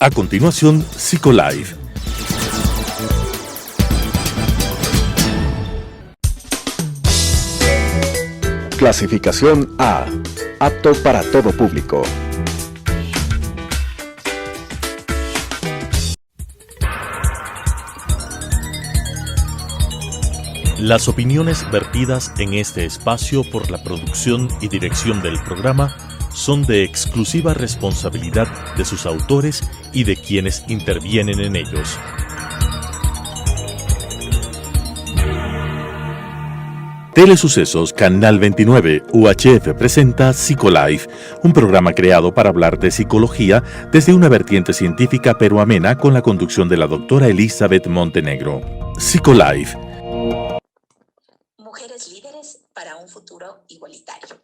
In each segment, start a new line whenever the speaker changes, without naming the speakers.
A continuación, Psicolife.
Clasificación A. Apto para todo público.
Las opiniones vertidas en este espacio por la producción y dirección del programa son de exclusiva responsabilidad de sus autores y de quienes intervienen en ellos. Telesucesos Canal 29 UHF presenta Psicolife, un programa creado para hablar de psicología desde una vertiente científica pero amena con la conducción de la doctora Elizabeth Montenegro. Psicolife.
Mujeres líderes para un futuro igualitario.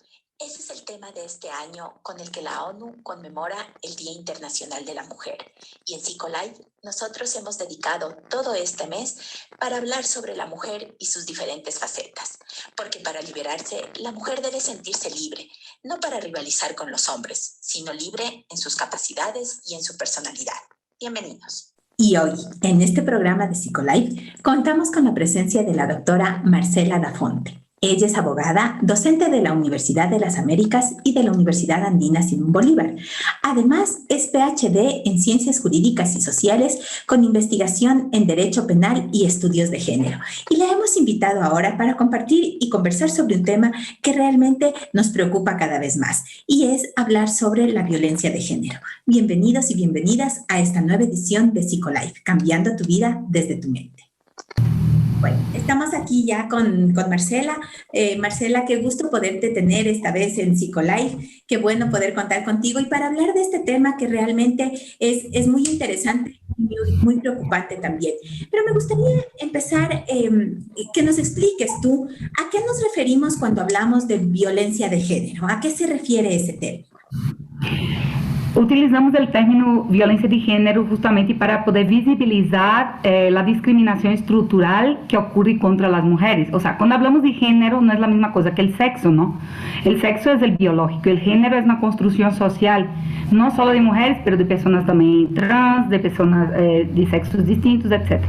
Ese es el tema de este año con el que la ONU conmemora el Día Internacional de la Mujer. Y en Psicolife nosotros hemos dedicado todo este mes para hablar sobre la mujer y sus diferentes facetas. Porque para liberarse, la mujer debe sentirse libre, no para rivalizar con los hombres, sino libre en sus capacidades y en su personalidad. Bienvenidos.
Y hoy, en este programa de Psicolife, contamos con la presencia de la doctora Marcela Dafonte. Ella es abogada, docente de la Universidad de las Américas y de la Universidad Andina Simón Bolívar. Además, es PhD en Ciencias Jurídicas y Sociales con investigación en Derecho Penal y Estudios de Género. Y la hemos invitado ahora para compartir y conversar sobre un tema que realmente nos preocupa cada vez más, y es hablar sobre la violencia de género. Bienvenidos y bienvenidas a esta nueva edición de Psicolife, cambiando tu vida desde tu mente. Bueno, estamos aquí ya con Marcela. Marcela, qué gusto poderte tener esta vez en Psicolife. Qué bueno poder contar contigo y para hablar de este tema que realmente es muy interesante y muy preocupante también. Pero me gustaría empezar que nos expliques tú a qué nos referimos cuando hablamos de violencia de género. ¿A qué se refiere ese término?
Utilizamos o término violência de gênero justamente para poder visibilizar a discriminação estrutural que ocorre contra as mulheres. O sea, quando hablamos de género não é a mesma coisa que o sexo, ¿no? O sexo é o biológico, o género é uma construção social, não só de mulheres, mas de pessoas também trans, de pessoas de sexos distintos, etc.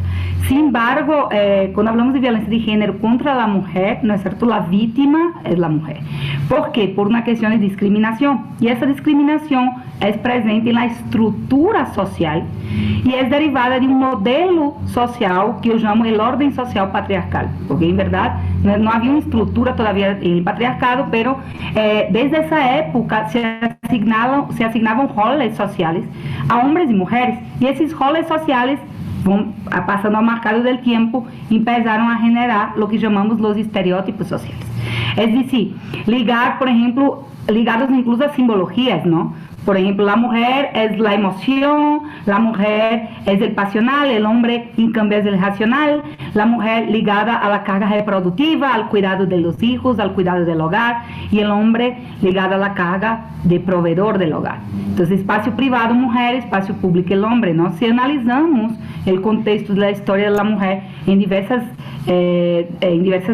Sin embargo, quando hablamos de violência de gênero contra a mulher, não é certo? A vítima é a mulher. ¿Por quê? Por uma questão de discriminação. E essa discriminação é presente na estrutura social e é derivada de um modelo social que eu chamo de ordem social patriarcal, porque em verdade não havia uma estrutura todavía no patriarcado, pero desde essa época se asignavam roles sociais a homens e mulheres, e esses roles sociais passando ao marcado del tempo, empezaram a generar o que chamamos os estereótipos sociais. É decir, ligados incluso a simbologías, ¿no? Por ejemplo, la mujer es la emoción, la mujer es el pasional, el hombre en cambio es el racional, la mujer ligada a la carga reproductiva, al cuidado de los hijos, al cuidado del hogar, y el hombre ligado a la carga de proveedor del hogar. Entonces, espacio privado, mujer, espacio público, el hombre, ¿no? Si analizamos el contexto de la historia de la mujer en diversas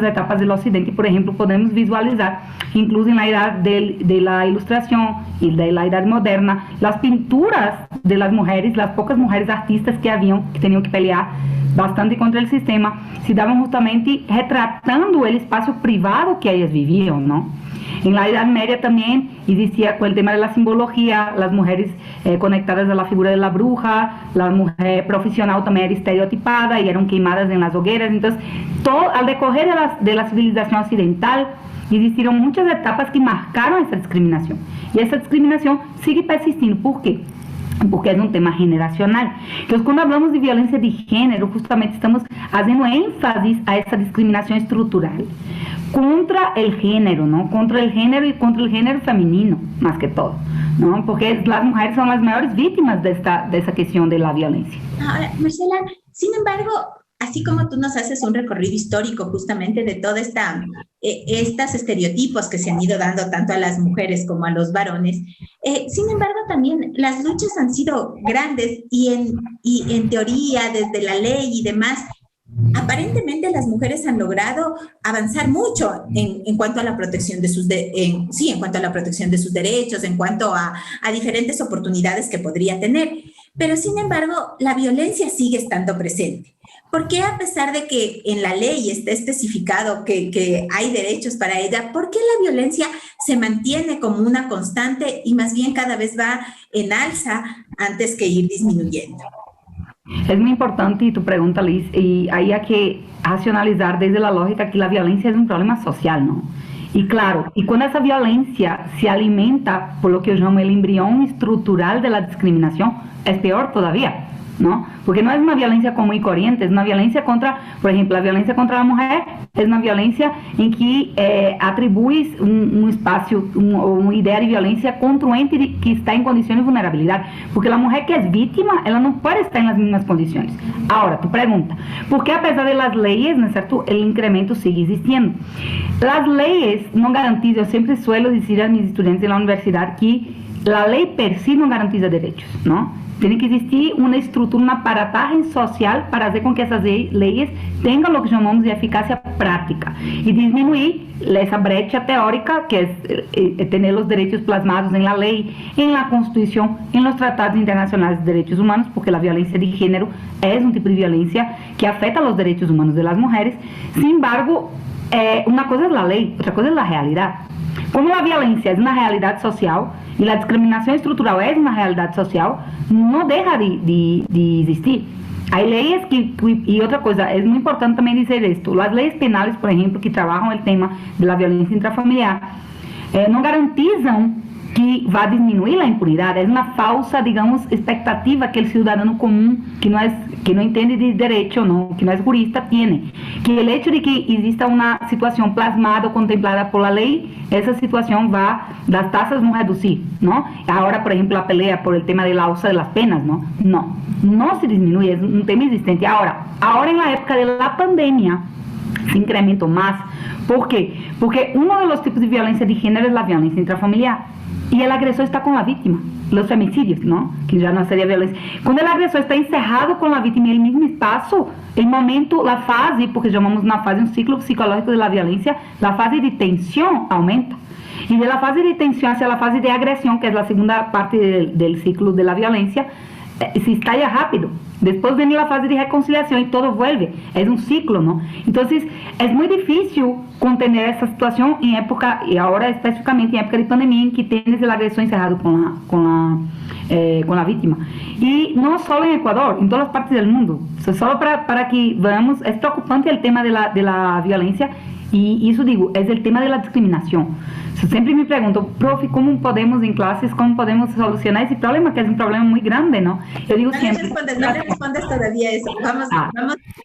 etapas del occidente, por ejemplo, podemos visualizar, incluso en la edad de la ilustración y de la edad moderna, las pinturas de las mujeres, las pocas mujeres artistas que habían, que tenían que pelear bastante contra el sistema, se daban justamente retratando el espacio privado que ellas vivían, ¿no? En la Edad Media también existía con el tema de la simbología, las mujeres conectadas a la figura de la bruja, la mujer profesional también era estereotipada y eran queimadas en las hogueras. Entonces, todo, al decorrer de la civilización occidental, existieron muchas etapas que marcaron esa discriminación. Y esa discriminación sigue persistiendo. ¿Por qué? Porque es un tema generacional. Entonces, cuando hablamos de violencia de género, justamente estamos haciendo énfasis a esa discriminación estructural contra el género, ¿no? Contra el género y contra el género femenino, más que todo, ¿no? Porque las mujeres son las mayores víctimas de esa cuestión de la violencia.
Ahora, Marcela, sin embargo, así como tú nos haces un recorrido histórico justamente de toda estos estereotipos que se han ido dando tanto a las mujeres como a los varones, sin embargo también las luchas han sido grandes y en teoría, desde la ley y demás, aparentemente las mujeres han logrado avanzar mucho en cuanto a la protección de sus derechos, en cuanto a diferentes oportunidades que podría tener. pero sin embargo la violencia sigue estando presente. ¿Por qué, a pesar de que en la ley está especificado que hay derechos para ella, por qué la violencia se mantiene como una constante y más bien cada vez va en alza antes que ir disminuyendo?
Es muy importante tu pregunta, Liz, y ahí hay que racionalizar desde la lógica que la violencia es un problema social, ¿no? Y claro, y cuando esa violencia se alimenta por lo que yo llamo el embrión estructural de la discriminación, es peor todavía, ¿no? Porque no es una violencia común y corriente, es una violencia contra, por ejemplo, la violencia contra la mujer es una violencia en que atribuyes un espacio, una idea de violencia contra un ente que está en condiciones de vulnerabilidad, porque la mujer que es víctima, ella no puede estar en las mismas condiciones. Ahora, tu pregunta, ¿por qué a pesar de las leyes, ¿no es cierto?, el incremento sigue existiendo? Las leyes no garantizan, yo siempre suelo decir a mis estudiantes de la universidad que la ley per sí no garantiza derechos, ¿no? Tiene que existir una estructura, un aparataje social para hacer con que esas leyes tengan lo que llamamos de eficacia práctica y disminuir esa brecha teórica que es tener los derechos plasmados en la ley, en la Constitución, en los tratados internacionales de derechos humanos, porque la violencia de género es un tipo de violencia que afecta los derechos humanos de las mujeres. Sin embargo, una cosa es la ley, otra cosa es la realidad. Como la violencia es una realidad social y la discriminación estructural es una realidad social, no deja de existir. Hay leyes y otra cosa, es muy importante también decir esto, las leyes penales, por ejemplo, que trabajan el tema de la violencia intrafamiliar, no garantizan que va a disminuir la impunidad. Es una falsa, digamos, expectativa que el ciudadano común, que no entiende de derecho, ¿no?, que no es jurista, tiene. Que el hecho de que exista una situación plasmada o contemplada por la ley, esa situación las tasas van a reducir, ¿no? Ahora, por ejemplo, la pelea por el tema del alza de las penas, ¿no? No se disminuye, es un tema existente. Ahora en la época de la pandemia, se incrementó más. ¿Por qué? Porque uno de los tipos de violencia de género es la violencia intrafamiliar. Y el agresor está con la víctima, los femicidios, ¿no?, que ya no sería violencia. Cuando el agresor está encerrado con la víctima en el mismo espacio, el momento, la fase, porque llamamos una fase, un ciclo psicológico de la violencia, la fase de tensión aumenta. Y de la fase de tensión hacia la fase de agresión, que es la segunda parte del ciclo de la violencia, se estalla rápido. Después viene la fase de reconciliación y todo vuelve. Es un ciclo, ¿no? Entonces, es muy difícil contener esa situación en época, y ahora específicamente en época de pandemia, en que tienes el agresor encerrado con la víctima. Y no solo en Ecuador, en todas las partes del mundo. Solo para que veamos, es preocupante el tema de la violencia, y eso digo, es el tema de la discriminación. Siempre me pregunto, profe, ¿cómo podemos en clases, cómo podemos solucionar ese problema, que es un problema muy grande, ¿no? Yo digo siempre...
No le respondes todavía eso. Vamos a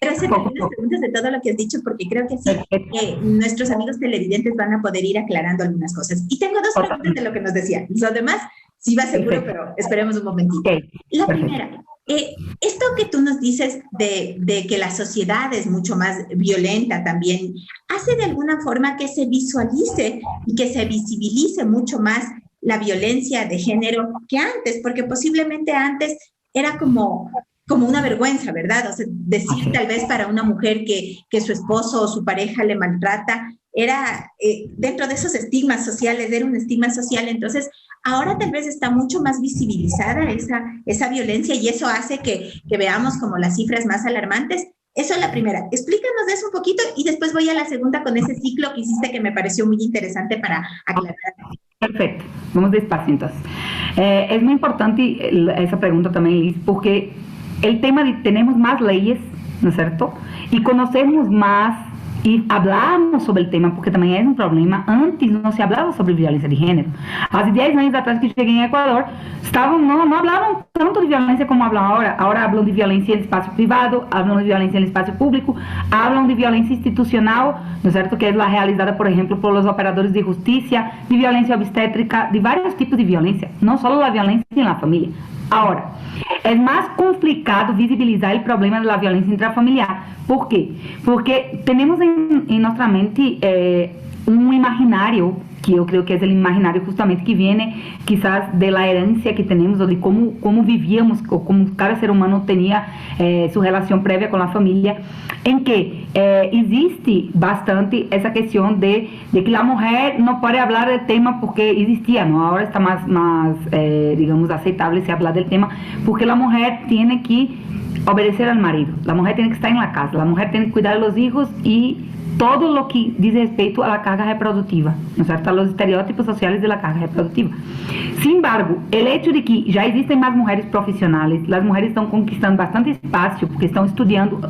hacer algunas preguntas de todo lo que has dicho, porque creo que sí, nuestros amigos televidentes van a poder ir aclarando algunas cosas. Y tengo dos preguntas de lo que nos decía. Los demás sí va seguro, pero esperemos un momentito. La primera, esto que tú nos dices de que la sociedad es mucho más violenta también, ¿hace de alguna forma que se visualice y que se visibilice mucho más la violencia de género que antes? Porque posiblemente antes era como una vergüenza, ¿verdad? O sea, decir tal vez para una mujer que su esposo o su pareja le maltrata, era dentro de esos estigmas sociales, era un estigma social. Entonces, ahora tal vez está mucho más visibilizada esa violencia, y eso hace que veamos como las cifras más alarmantes. Eso es la primera. Explícanos de eso un poquito y después voy a la segunda con ese ciclo que hiciste, que me pareció muy interesante para aclarar.
Perfecto. Vamos despacio entonces. Es muy importante esa pregunta también, Liz, porque el tema de tenemos más leyes, ¿no es cierto? Y conocemos más y hablamos sobre el tema, porque también es un problema. Antes no se hablaba sobre violencia de género. Hace 10 años atrás que llegué en Ecuador, no hablaban tanto de violencia como hablan ahora. Ahora hablan de violencia en el espacio privado, hablan de violencia en el espacio público, hablan de violencia institucional, ¿no es cierto?, que es la realizada, por ejemplo, por los operadores de justicia, de violencia obstétrica, de varios tipos de violencia, no solo la violencia en la familia. Ahora, es más complicado visibilizar el problema de la violencia intrafamiliar. ¿Por qué? Porque tenemos en nuestra mente un imaginario que eu creio que é o imaginário justamente que vem quizás de la herencia que tenemos ou de como vivíamos ou como cada ser humano tinha sua relação prévia com a família, em que existe bastante essa questão de que a mulher não pode falar do tema porque existia, não? Agora está mais digamos, aceitável se falar do tema porque a mulher tem que obedecer al marido, la mujer tiene que estar en la casa, la mujer tiene que cuidar de los hijos y todo lo que dice respecto a la carga reproductiva, ¿no es cierto? A los estereotipos sociales de la carga reproductiva. Sin embargo, el hecho de que ya existen más mujeres profesionales, las mujeres están conquistando bastante espacio porque están estudiando,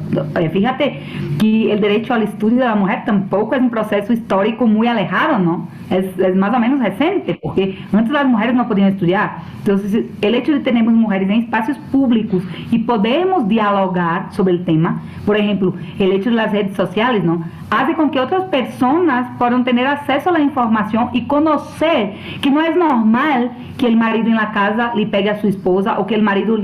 fíjate que el derecho al estudio de la mujer tampoco es un proceso histórico muy alejado, ¿no? Es más o menos reciente, porque antes las mujeres no podían estudiar. Entonces, el hecho de que tenemos mujeres en espacios públicos y podemos dialogar sobre el tema, por ejemplo, el hecho de las redes sociales, ¿no? Hace con que otras personas puedan tener acceso a la información y conocer que no es normal que el marido en la casa le pegue a su esposa o que el marido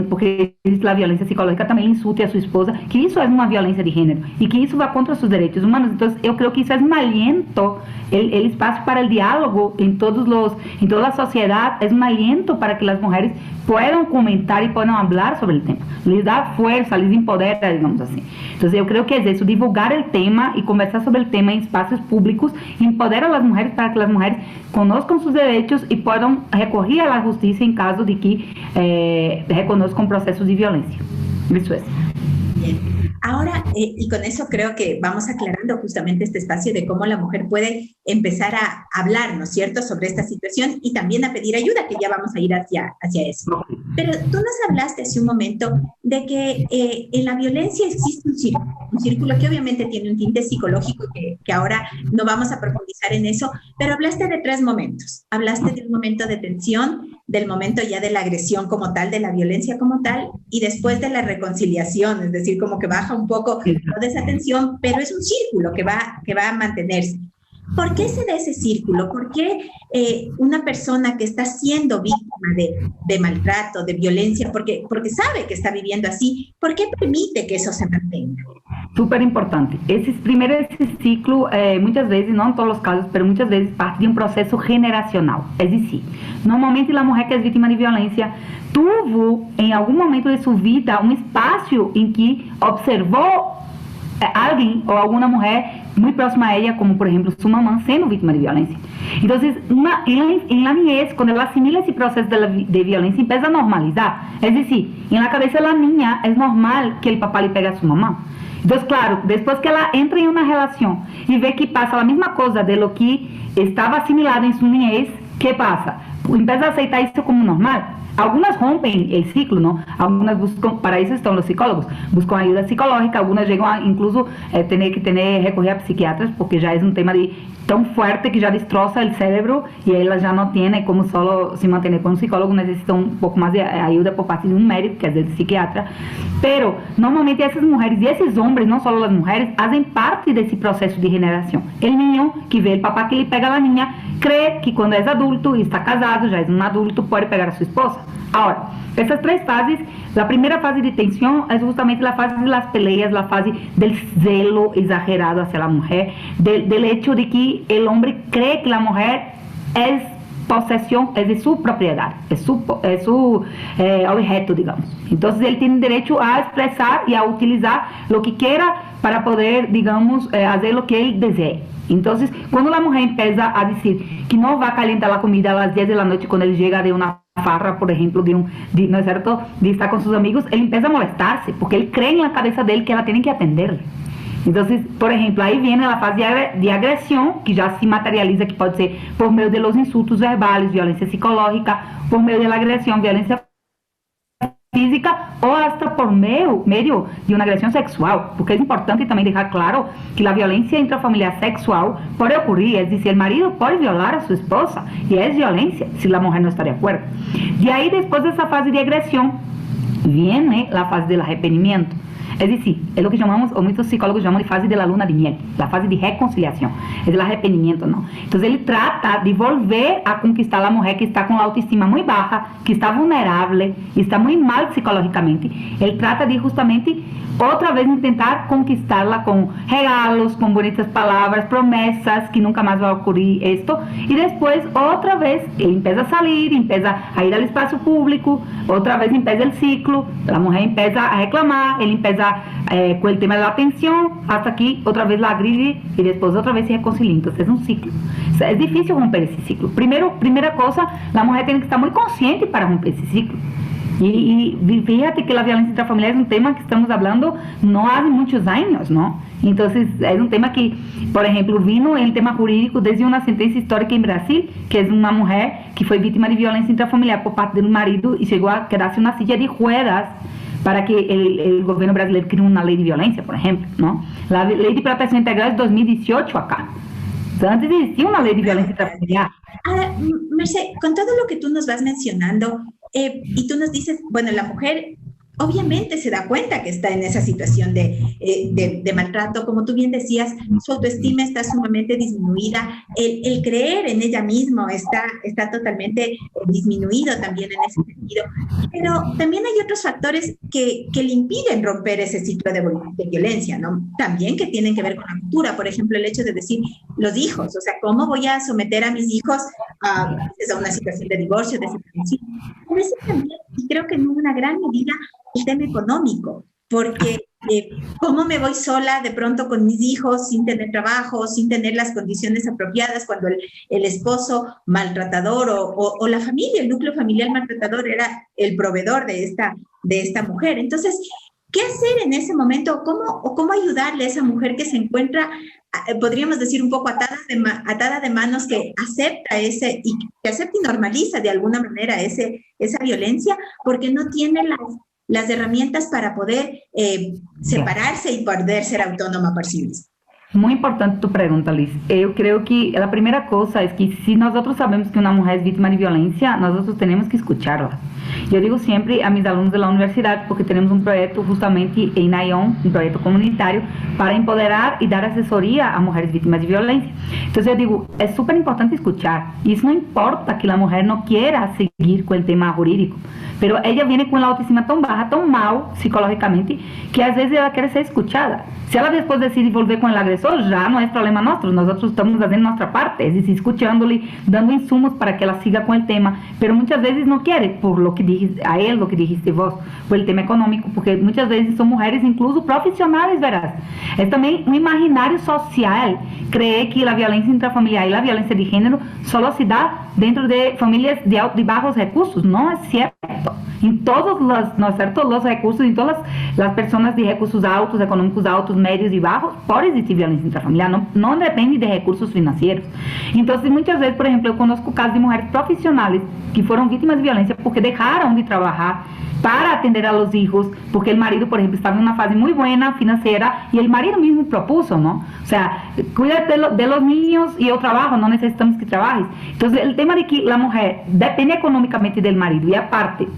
porque la violencia psicológica también le insulte a su esposa, que eso es una violencia de género y que eso va contra sus derechos humanos. Entonces, yo creo que eso es un aliento, el espacio para el diálogo en toda la sociedad es un aliento para que las mujeres puedan comentar y puedan hablar sobre el tema. Les da fuerza, les empodera, digamos así. Entonces, yo creo que es eso, divulgar el tema y conversar sobre el tema en espacios públicos, empodera a las mujeres para que las mujeres conozcan sus derechos y puedan recurrir a la justicia en caso de que reconozcan procesos de violencia. Eso es.
Bien. Ahora, y con eso creo que vamos aclarando justamente este espacio de cómo la mujer puede empezar a hablar, ¿no es cierto?, sobre esta situación y también a pedir ayuda, que ya vamos a ir hacia eso. Pero tú nos hablaste hace un momento de que en la violencia existe un círculo que obviamente tiene un tinte psicológico que ahora no vamos a profundizar en eso, pero hablaste de 3 momentos. Hablaste de un momento de tensión, del momento ya de la agresión como tal, de la violencia como tal, y después de la reconciliación, es decir, como que baja un poco toda esa tensión, pero es un círculo que va a mantenerse. ¿Por qué se da ese círculo? ¿Por qué una persona que está siendo víctima de maltrato, de violencia, porque sabe que está viviendo así, ¿por qué permite que eso se mantenga?
Súper importante. Ese ciclo, muchas veces, no en todos los casos, pero muchas veces parte de un proceso generacional. Es decir, normalmente la mujer que es víctima de violencia tuvo en algún momento de su vida un espacio en que observó alguien o alguna mujer muy próxima a ella, como por ejemplo su mamá, siendo víctima de violencia. Entonces, en la niñez, cuando ella asimila ese proceso de violencia, empieza a normalizar. Es decir, en la cabeza de la niña es normal que el papá le pegue a su mamá. Entonces, claro, después que ella entra en una relación y ve que pasa la misma cosa de lo que estaba asimilado en su niñez, ¿qué pasa? Empieza a aceitar eso como normal. Algunas rompen el ciclo, ¿no? Algunas buscan, para eso están los psicólogos, buscan ayuda psicológica, algunas llegan a incluso recurrir a psiquiatras porque ya es un tema tan fuerte que ya destroza el cerebro y ellas ya no tienen como solo se mantener con un psicólogo, necesitan un poco más de ayuda por parte de un médico, que es el psiquiatra. Pero normalmente esas mujeres y esos hombres, no solo las mujeres, hacen parte de ese proceso de generación. El niño que ve el papá que le pega a la niña cree que cuando es adulto y está casado, ya es un adulto, puede pegar a su esposa. Ahora, essas 3 fases, a primeira fase de tensão é justamente a fase das peleas, a fase do zelo exagerado hacia a mulher, del hecho de que o homem cree que a mulher é posesión, es de su propiedad, es su objeto, digamos. Entonces él tiene derecho a expresar y a utilizar lo que quiera para poder, digamos, hacer lo que él desee. Entonces, cuando la mujer empieza a decir que no va a calentar la comida a las 10 de la noche cuando él llega de una farra, por ejemplo, ¿no es cierto?, de estar con sus amigos, él empieza a molestarse, porque él cree en la cabeza de él que ela tiene que atenderle. Entonces, por ejemplo, ahí viene la fase de agresión, que ya se materializa, que puede ser por medio de los insultos verbales, violencia psicológica, por medio de la agresión, violencia física o hasta por medio de una agresión sexual, porque es importante también dejar claro que la violencia intrafamiliar sexual puede ocurrir, es decir, el marido puede violar a su esposa y es violencia si la mujer no está de acuerdo. Y ahí después de esa fase de agresión viene la fase del arrepentimiento. Es decir, es lo que llamamos, o muchos psicólogos llaman de fase de la luna de miel, la fase de reconciliación, es el arrepentimiento, ¿no? Entonces él trata de volver a conquistar a la mujer que está con la autoestima muy baja, que está vulnerable, está muy mal psicológicamente. Él trata de justamente otra vez intentar conquistarla con regalos, con bonitas palabras, promesas, que nunca más va a ocurrir esto. Y después, otra vez, él empieza a salir, empieza a ir al espacio público, otra vez empieza el ciclo, la mujer empieza a reclamar, él empieza con el tema de la atención, hasta que otra vez la agrede y después otra vez se reconcilia. Entonces es un ciclo. O sea, es difícil romper ese ciclo. Primera cosa, la mujer tiene que estar muy consciente para romper ese ciclo. Y fíjate que la violencia intrafamiliar es un tema que estamos hablando no hace muchos años, ¿no? Entonces es un tema que, por ejemplo, vino el tema jurídico desde una sentencia histórica en Brasil, que es una mujer que fue víctima de violencia intrafamiliar por parte del marido y llegó a quedarse en una silla de ruedas para que el gobierno brasileño cree una ley de violencia, por ejemplo, ¿no? La ley de protección integral es 2018 acá. Entonces, antes existía una ley de violencia intrafamiliar.
Ahora, Mercé, con todo lo que tú nos vas mencionando, y tú nos dices, bueno, la mujer obviamente se da cuenta que está en esa situación de maltrato, como tú bien decías, su autoestima está sumamente disminuida, el creer en ella misma está totalmente disminuido también en ese sentido, pero también hay otros factores que le impiden romper ese ciclo de violencia, ¿no? También que tienen que ver con la cultura, por ejemplo, el hecho de decir los hijos, o sea, ¿cómo voy a someter a mis hijos a una situación de divorcio, de separación? A veces también, y creo que en una gran medida, el tema económico, porque ¿cómo me voy sola de pronto con mis hijos sin tener trabajo, sin tener las condiciones apropiadas cuando el esposo maltratador o la familia, el núcleo familiar maltratador era el proveedor de esta mujer? Entonces, ¿qué hacer en ese momento? ¿Cómo ayudarle a esa mujer que se encuentra, podríamos decir, un poco atada de manos, que acepta y normaliza de alguna manera esa violencia, porque no tiene las herramientas para poder separarse y poder ser autónoma por sí misma?
Muy importante tu pregunta, Liz. Yo creo que la primera cosa es que si nosotros sabemos que una mujer es víctima de violencia, nosotros tenemos que escucharla. Yo digo siempre a mis alumnos de la universidad, porque tenemos un proyecto justamente en ION, un proyecto comunitario, para empoderar y dar asesoría a mujeres víctimas de violencia. Entonces yo digo, es súper importante escuchar. Y eso no importa que la mujer no quiera seguir con el tema jurídico, pero ella viene con la autoestima tan baja, tan mal psicológicamente, que a veces ella quiere ser escuchada. Si ella después decide volver con el agresor, ya no es problema nuestro, nosotros estamos haciendo nuestra parte, es decir, escuchándole, dando insumos para que ella siga con el tema, pero muchas veces no quiere, por lo que dijiste a él, lo que dijiste vos, por el tema económico, porque muchas veces son mujeres incluso profesionales, verás. Es también un imaginario social, cree que la violencia intrafamiliar y la violencia de género solo se da dentro de familias de bajos recursos. No es cierto. En todos los recursos, en todas las personas de recursos altos, económicos altos, medios y bajos, puede existir violencia intrafamiliar, no depende de recursos financieros. Entonces, muchas veces, por ejemplo, yo conozco casos de mujeres profesionales que fueron víctimas de violencia porque dejaron de trabajar para atender a los hijos, porque el marido, por ejemplo, estaba en una fase muy buena financiera y el marido mismo propuso, ¿no? O sea, cuídate de los niños y yo trabajo, no necesitamos que trabajes. Entonces, el tema de que la mujer depende económicamente del marido y aparte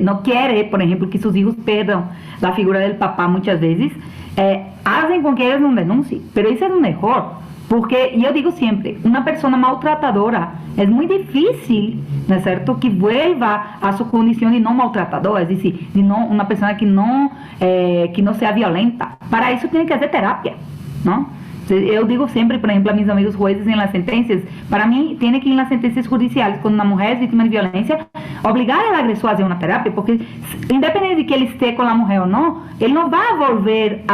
no quiere, por ejemplo, que sus hijos pierdan la figura del papá muchas veces, hacen con que ellos no denuncien, pero eso es un error. Porque yo digo siempre, una persona maltratadora es muy difícil, ¿no es cierto?, que vuelva a su condición de no maltratador, es decir, de no, una persona que no sea violenta. Para eso tiene que hacer terapia, ¿no? Eu digo sempre, por exemplo, a mis amigos jueces en las sentencias, para mí tiene que ir en las sentencias judiciales, cuando una mujer es víctima de violencia, obligar al agresor a hacer una terapia, porque independiente de que él esté con la mujer o no, él va a volver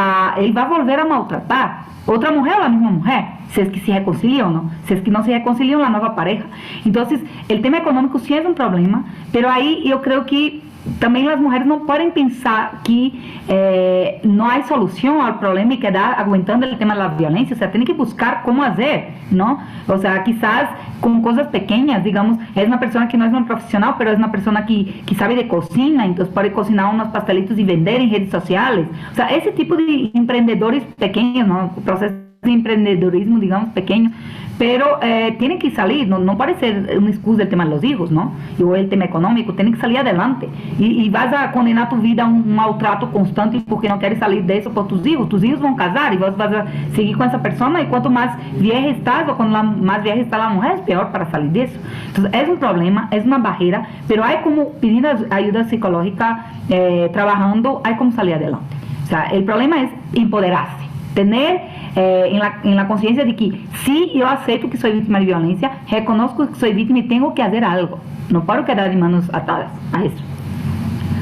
a maltratar otra mujer o la misma mujer, si es que se reconcilia o no, si es que no se reconcilia la nueva pareja. Entonces, el tema económico sí es un problema, pero ahí yo creo que también las mujeres no pueden pensar que no hay solución al problema y quedar aguantando el tema de la violencia. O sea, tienen que buscar cómo hacer, ¿no? O sea, quizás con cosas pequeñas, digamos, es una persona que no es una profesional, pero es una persona que sabe de cocina, entonces puede cocinar unos pastelitos y vender en redes sociales. O sea, ese tipo de emprendedores pequeños, ¿no? Procesos emprendedorismo, digamos, pequeño, pero tiene que salir, no puede ser una excusa el tema de los hijos, ¿no? O el tema económico, tiene que salir adelante. Y vas a condenar tu vida a un maltrato constante porque no quieres salir de eso por tus hijos. Tus hijos van a casar y vos vas a seguir con esa persona, y cuanto más vieja estás o cuando más vieja está la mujer, es peor para salir de eso. Entonces, es un problema, es una barrera, pero hay como pedir ayuda psicológica, trabajando, hay como salir adelante. O sea, el problema es empoderarse, tener en la conciencia de que sí, yo acepto que soy víctima de violencia, reconozco que soy víctima y tengo que hacer algo. No puedo quedar de manos atadas a eso.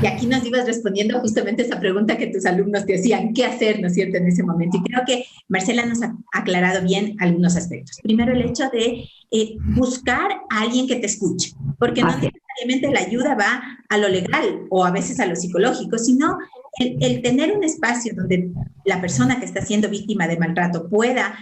Y aquí nos ibas respondiendo justamente esa pregunta que tus alumnos te hacían, ¿qué hacer, no es cierto, en ese momento? Y creo que Marcela nos ha aclarado bien algunos aspectos. Primero, el hecho de buscar a alguien que te escuche, porque no necesariamente la ayuda va a lo legal o a veces a lo psicológico, sino el tener un espacio donde la persona que está siendo víctima de maltrato pueda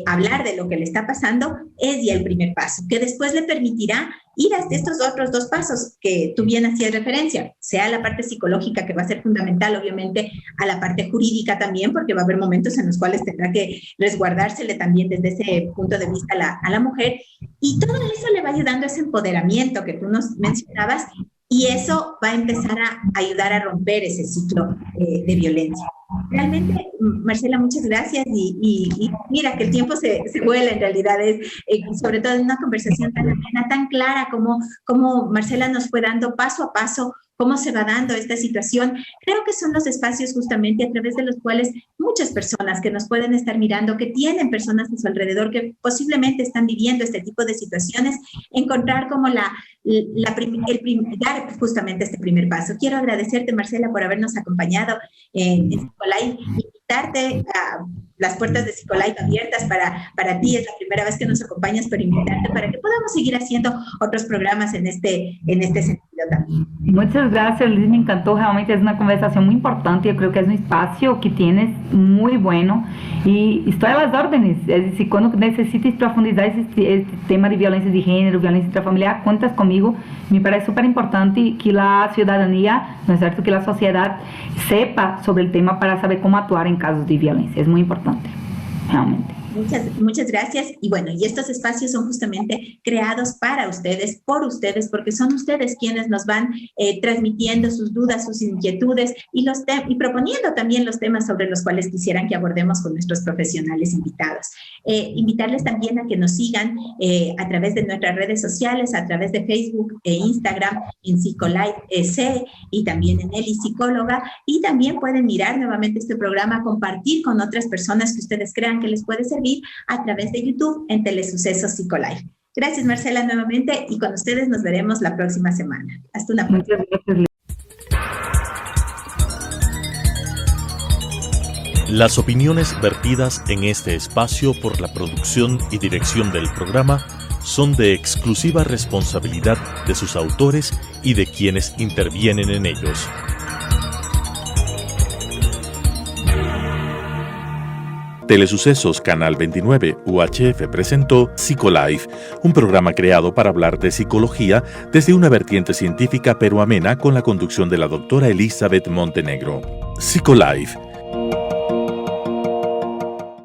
hablar de lo que le está pasando es ya el primer paso, que después le permitirá ir hasta estos otros dos pasos que tú bien hacías referencia, sea la parte psicológica, que va a ser fundamental, obviamente, a la parte jurídica también, porque va a haber momentos en los cuales tendrá que resguardársele también desde ese punto de vista a la mujer, y todo eso le va ayudando a ese empoderamiento que tú nos mencionabas, y eso va a empezar a ayudar a romper ese ciclo de violencia. Realmente, Marcela, muchas gracias, y mira que el tiempo se vuela en realidad, sobre todo en una conversación tan amena, tan clara como Marcela nos fue dando paso a paso cómo se va dando esta situación. Creo que son los espacios justamente a través de los cuales muchas personas que nos pueden estar mirando, que tienen personas a su alrededor que posiblemente están viviendo este tipo de situaciones, encontrar como dar justamente este primer paso. Quiero agradecerte, Marcela, por habernos acompañado en Psicolife, invitarte a las puertas de Psicolife abiertas para ti. Es la primera vez que nos acompañas, pero invitarte para que podamos seguir haciendo otros programas en este sentido también.
Muchas gracias, Liz, me encantó, realmente es una conversación muy importante, yo creo que es un espacio que tienes muy bueno y estoy a las órdenes, es decir, cuando necesites profundizar este tema de violencia de género, violencia intrafamiliar, cuentas conmigo. Me parece súper importante que la ciudadanía, ¿no es cierto?, que la sociedad sepa sobre el tema para saber cómo actuar en casos de violencia, es muy importante, realmente.
Muchas gracias. Y bueno, y estos espacios son justamente creados para ustedes, por ustedes, porque son ustedes quienes nos van transmitiendo sus dudas, sus inquietudes y proponiendo también los temas sobre los cuales quisieran que abordemos con nuestros profesionales invitados. Invitarles también a que nos sigan a través de nuestras redes sociales, a través de Facebook e Instagram, en Psicolife y también en Eli Psicóloga, y también pueden mirar nuevamente este programa, compartir con otras personas que ustedes crean que les puede servir a través de YouTube en Telesucesos Psicolife. Gracias, Marcela, nuevamente, y con ustedes nos veremos la próxima semana. Hasta una próxima.
Muchas gracias.
Las opiniones vertidas en este espacio por la producción y dirección del programa son de exclusiva responsabilidad de sus autores y de quienes intervienen en ellos. Telesucesos Canal 29 UHF presentó Psicolife, un programa creado para hablar de psicología desde una vertiente científica pero amena, con la conducción de la doctora Elizabeth Montenegro. Psicolife